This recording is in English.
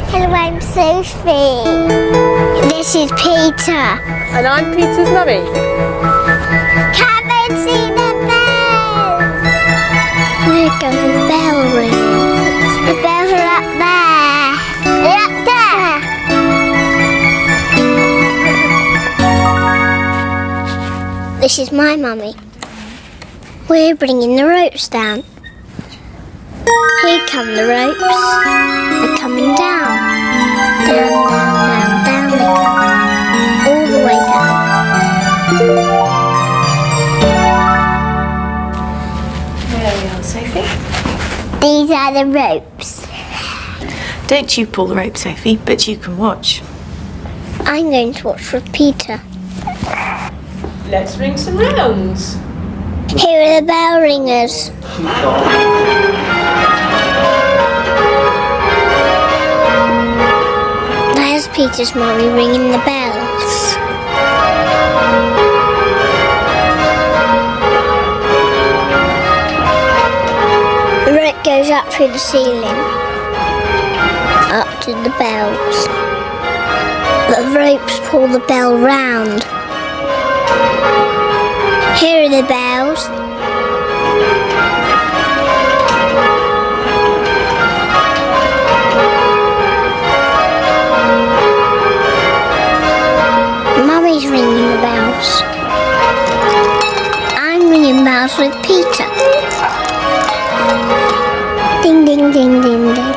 Hello, I'm Sophie. This is Peter. And I'm Peter's mummy. Come and see the bells. Where goes the bell ring? The bells are up there. They're up there. This is my mummy. We're bringing the ropes down. Here come the ropes. They're coming down. Down, down, down, down they come. All the way down. There we are, Sophie. These are the ropes. Don't you pull the rope, Sophie, but you can watch. I'm going to watch with Peter. Let's ring some rounds. Here are the bell ringers. There's Peter's mummy ringing the bells. The rope goes up through the ceiling, up to the bells. The ropes pull the bell round. Here are the bells. Mummy's ringing the bells. I'm ringing bells with Peter. Ding, ding, ding, ding, ding.